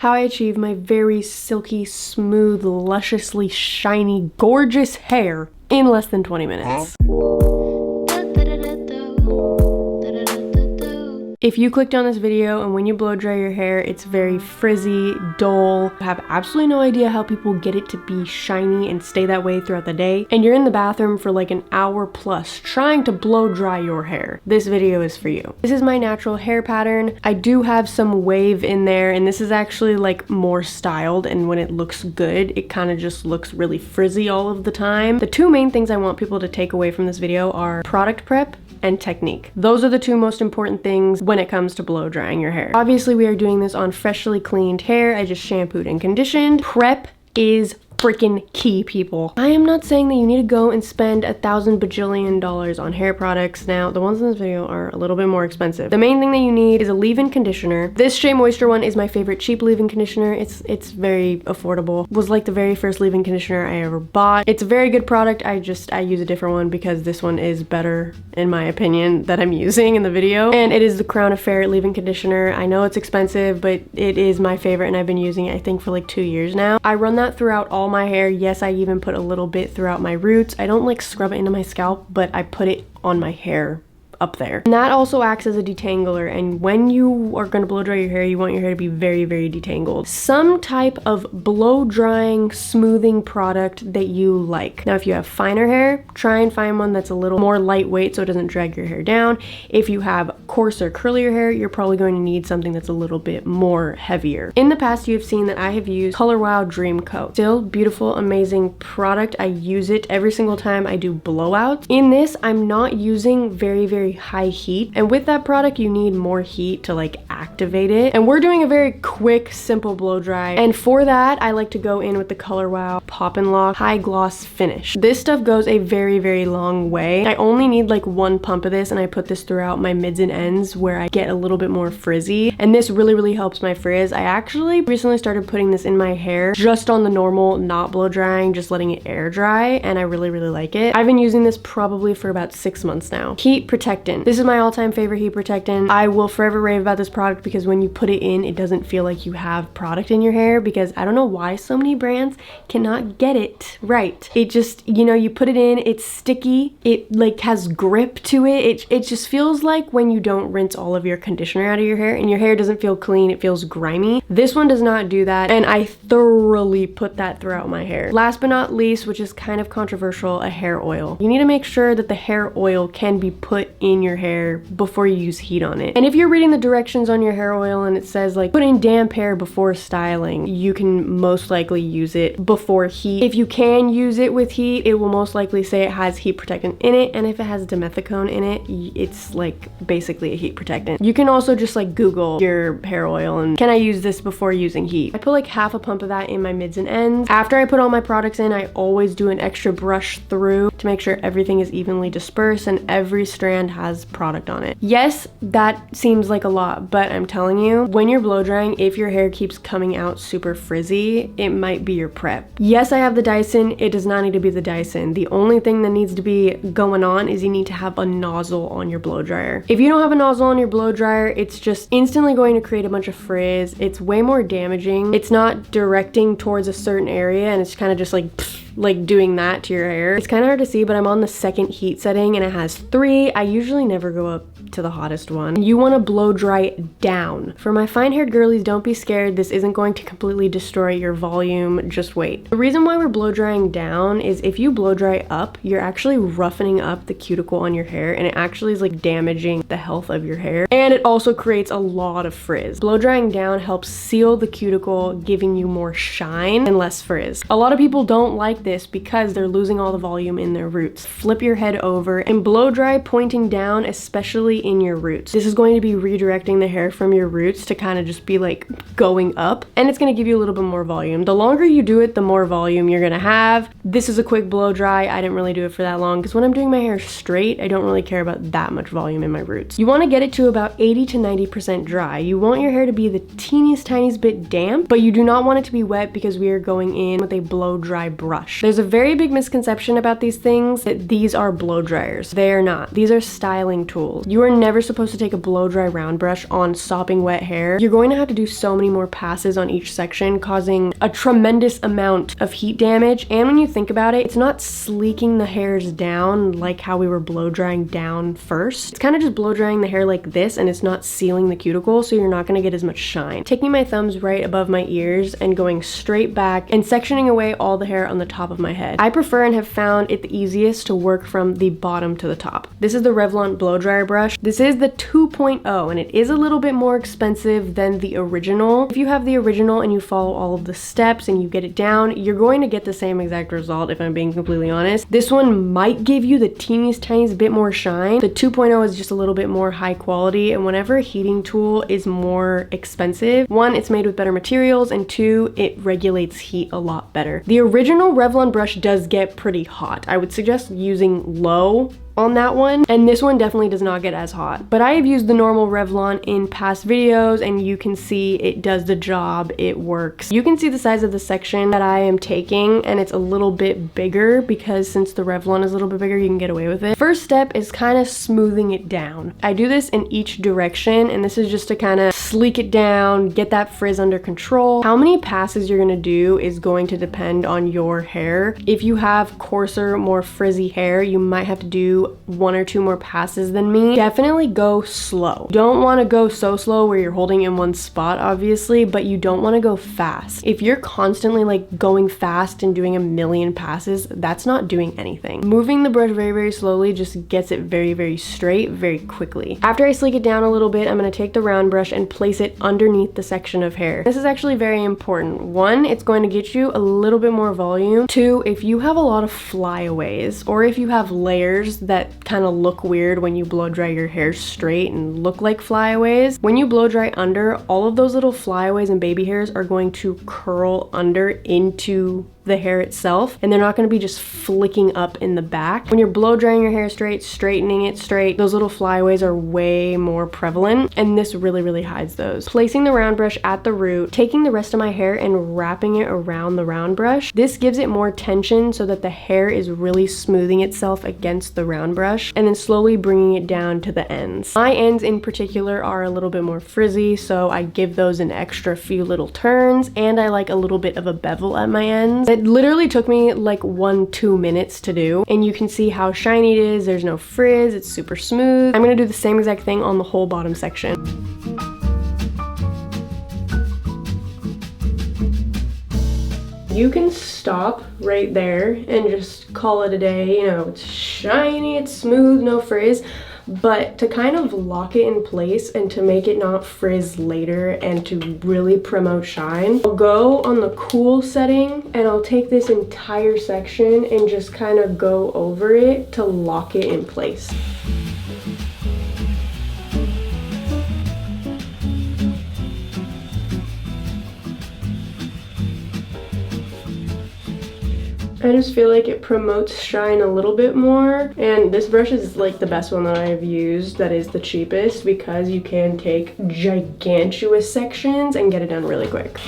How I achieve my very silky, smooth, lusciously shiny, gorgeous hair in less than 20 minutes. If you clicked on this video and when you blow dry your hair, it's very frizzy, dull, you have absolutely no idea how people get it to be shiny and stay that way throughout the day, and you're in the bathroom for like an hour plus trying to blow dry your hair, this video is for you. This is my natural hair pattern. I do have some wave in there, and this is actually like more styled, and when it looks good, it kind of just looks really frizzy all of the time. The two main things I want people to take away from this video are product prep and technique. Those are the two most important things when it comes to blow drying your hair. Obviously, we are doing this on freshly cleaned hair. I just shampooed and conditioned. Prep is freaking key, people. I am not saying that you need to go and spend $1,000 bajillion on hair products. Now, the ones in this video are a little bit more expensive. The main thing that you need is a leave-in conditioner. This Shea Moisture one is my favorite cheap leave-in conditioner. It's very affordable. Was like the very first leave-in conditioner I ever bought. It's a very good product. I use a different one because this one is better, in my opinion, that I'm using in the video. And it is the Crown Affair leave-in conditioner. I know it's expensive, but it is my favorite, and I've been using it, I think, for like 2 years now. I run that throughout all my hair. Yes, I even put a little bit throughout my roots. I don't like scrub it into my scalp, but I put it on my hair up there. And that also acts as a detangler, and when you are going to blow dry your hair, you want your hair to be very, very detangled. Some type of blow drying, smoothing product that you like. Now, if you have finer hair, try and find one that's a little more lightweight so it doesn't drag your hair down. If you have coarser, curlier hair, you're probably going to need something that's a little bit more heavier. In the past, you have seen that I have used Color Wow Dream Coat. Still beautiful, amazing product. I use it every single time I do blowouts. In this, I'm not using very high heat, and with that product you need more heat to like activate it, and we're doing a very quick, simple blow dry, and for that I like to go in with the Color Wow Pop and Lock High Gloss Finish. This stuff goes a very long way. I only need like one pump of this, and I put this throughout my mids and ends where I get a little bit more frizzy, and this really helps my frizz. I actually recently started putting this in my hair just on the normal, not blow drying, just letting it air dry, and I really like it. I've been using this probably for about 6 months now. Heat Protectant. This is my all-time favorite heat protectant. I will forever rave about this product because when you put it in, it doesn't feel like you have product in your hair, because I don't know why so many brands cannot get it right. It just, you know, you put it in, it's sticky, it like has grip to it. It just feels like when you don't rinse all of your conditioner out of your hair and your hair doesn't feel clean, it feels grimy. This one does not do that, and I thoroughly put that throughout my hair. Last but not least, which is kind of controversial, a hair oil. You need to make sure that the hair oil can be put in your hair before you use heat on it. And if you're reading the directions on your hair oil and it says like put in damp hair before styling, you can most likely use it before heat. If you can use it with heat, it will most likely say it has heat protectant in it, and if it has dimethicone in it, it's like basically a heat protectant. You can also just like Google your hair oil and can I use this before using heat. I put like half a pump of that in my mids and ends. After I put all my products in, I always do an extra brush through to make sure everything is evenly dispersed and every strand has product on it. Yes, that seems like a lot, but I'm telling you, when you're blow drying, if your hair keeps coming out super frizzy, it might be your prep. Yes, I have the Dyson. It does not need to be the Dyson. The only thing that needs to be going on is you need to have a nozzle on your blow dryer. If you don't have a nozzle on your blow dryer, it's just instantly going to create a bunch of frizz. It's way more damaging. It's not directing towards a certain area, and it's kind of just like doing that to your hair. It's kind of hard to see, but I'm on the second heat setting and it has 3. I usually never go up to the hottest one. You want to blow dry it down. For my fine haired girlies, don't be scared. This isn't going to completely destroy your volume. Just wait. The reason why we're blow drying down is if you blow dry up, you're actually roughening up the cuticle on your hair, and it actually is like damaging the health of your hair, and it also creates a lot of frizz. Blow drying down helps seal the cuticle, giving you more shine and less frizz. A lot of people don't like this because they're losing all the volume in their roots. Flip your head over and blow dry pointing down, especially in your roots. This is going to be redirecting the hair from your roots to kind of just be like going up, and it's going to give you a little bit more volume. The longer you do it, the more volume you're going to have. This is a quick blow dry. I didn't really do it for that long because when I'm doing my hair straight, I don't really care about that much volume in my roots. You want to get it to about 80 to 90% dry. You want your hair to be the tiniest bit damp, but you do not want it to be wet because we are going in with a blow dry brush. There's a very big misconception about these things that these are blow dryers. They are not. These are styling tools. You are You're never supposed to take a blow dry round brush on sopping wet hair. You're going to have to do so many more passes on each section, causing a tremendous amount of heat damage. And when you think about it, it's not sleeking the hairs down like how we were blow drying down first. It's kind of just blow drying the hair like this, and it's not sealing the cuticle, so you're not going to get as much shine. Taking my thumbs right above my ears and going straight back and sectioning away all the hair on the top of my head. I prefer and have found it the easiest to work from the bottom to the top. This is the Revlon blow dryer brush. This is the 2.0, and it is a little bit more expensive than the original. If you have the original and you follow all of the steps and you get it down, you're going to get the same exact result, if I'm being completely honest. This one might give you the teeniest tiniest bit more shine. The 2.0 is just a little bit more high quality, and whenever a heating tool is more expensive, one, it's made with better materials, and two, it regulates heat a lot better. The original Revlon brush does get pretty hot. I would suggest using low on that one, and this one definitely does not get as hot. But I have used the normal Revlon in past videos, and you can see it does the job. It works. You can see the size of the section that I am taking, and it's a little bit bigger because since the Revlon is a little bit bigger, you can get away with it. First step is kind of smoothing it down. I do this in each direction, and this is just to kind of sleek it down, get that frizz under control. How many passes you're gonna do is going to depend on your hair. If you have coarser, more frizzy hair, you might have to do one or two more passes than me. Definitely go slow. Don't want to go so slow where you're holding in one spot, obviously, but you don't want to go fast. If you're constantly like going fast and doing a million passes, that's not doing anything. Moving the brush very, very slowly just gets it very, very straight very quickly. After I sleek it down a little bit, I'm going to take the round brush and place it underneath the section of hair. This is actually very important. One, it's going to get you a little bit more volume. Two, if you have a lot of flyaways, or if you have layers that kind of look weird when you blow dry your hair straight and look like flyaways, when you blow dry under, all of those little flyaways and baby hairs are going to curl under into the hair itself, and they're not going to be just flicking up in the back. When you're blow drying your hair straight, straightening it straight, those little flyaways are way more prevalent, and this really, really hides those. Placing the round brush at the root, taking the rest of my hair and wrapping it around the round brush. This gives it more tension so that the hair is really smoothing itself against the round brush, and then slowly bringing it down to the ends. My ends in particular are a little bit more frizzy, so I give those an extra few little turns, and I like a little bit of a bevel at my ends. It literally took me like 1-2 minutes to do, and you can see how shiny it is. There's no frizz, it's super smooth. I'm gonna do the same exact thing on the whole bottom section. You can stop right there and just call it a day. You know, it's shiny, it's smooth, no frizz. But to kind of lock it in place and to make it not frizz later and to really promote shine, I'll go on the cool setting and I'll take this entire section and just kind of go over it to lock it in place. I just feel like it promotes shine a little bit more, and this brush is like the best one that I have used, that is the cheapest, because you can take gigantuous sections and get it done really quick.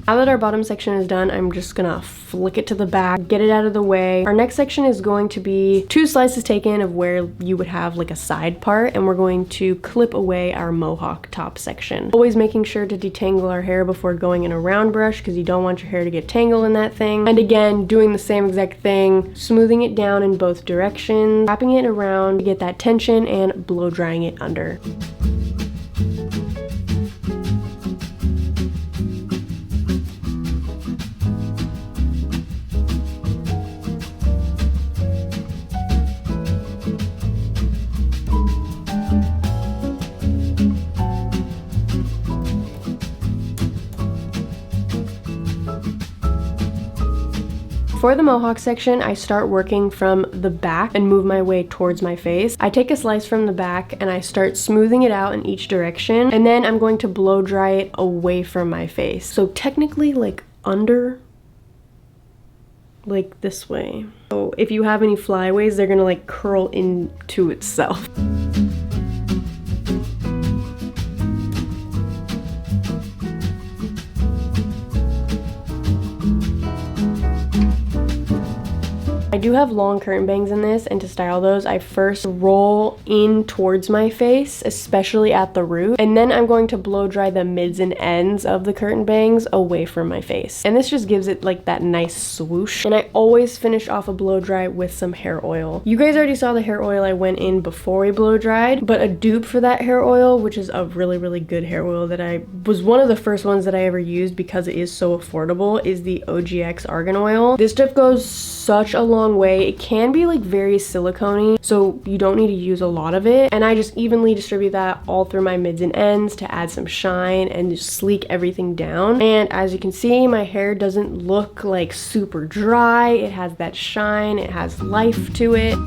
Now that our bottom section is done, I'm just gonna flick it to the back, get it out of the way. Our next section is going to be 2 slices taken of where you would have like a side part, and we're going to clip away our mohawk top section. Always making sure to detangle our hair before going in a round brush, because you don't want your hair to get tangled in that thing. And again, doing the same exact thing, smoothing it down in both directions, wrapping it around to get that tension, and blow drying it under. For the mohawk section, I start working from the back and move my way towards my face. I take a slice from the back and I start smoothing it out in each direction, and then I'm going to blow dry it away from my face. So technically like under, like this way. So if you have any flyaways, they're gonna like curl into itself. do have long curtain bangs in this, and to style those, I first roll in towards my face, especially at the root, and then I'm going to blow dry the mids and ends of the curtain bangs away from my face. And this just gives it like that nice swoosh. And I always finish off a blow dry with some hair oil. You guys already saw the hair oil I went in before we blow dried, but a dupe for that hair oil, which is a really good hair oil that I was one of the first ones that I ever used because it is so affordable, is the OGX Argan Oil. This stuff goes such a long way. It can be like very silicone-y, so you don't need to use a lot of it. And I just evenly distribute that all through my mids and ends to add some shine and just sleek everything down. And as you can see, my hair doesn't look like super dry. It has that shine, it has life to it.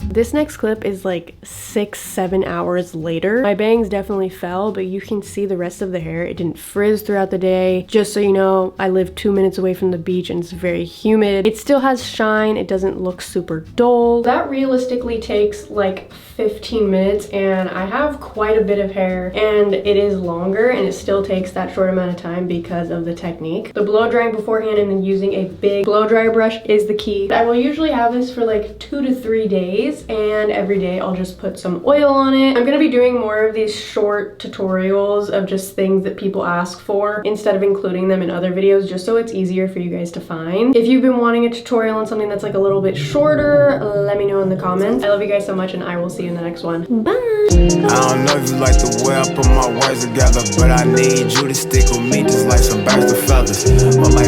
This next clip is like 6-7 hours later. My bangs definitely fell, but you can see the rest of the hair. It didn't frizz throughout the day. Just so you know, I live 2 minutes away from the beach and it's very humid. It still has shine. It doesn't look super dull. That realistically takes like 15 minutes, and I have quite a bit of hair and it is longer, and it still takes that short amount of time because of the technique. The blow drying beforehand and then using a big blow dryer brush is the key. I will usually have this for like 2 to 3 days, and every day I'll just put some oil on it. I'm gonna be doing more of these short tutorials of just things that people ask for instead of including them in other videos, just so it's easier for you guys to find. If you've been wanting a tutorial on something that's like a little bit shorter, let me know in the comments. I love you guys so much, and I will see you in the next one. Bye! I don't know if you like the way I put my words together, but I need you to stick with me just like some birds of feathers. But like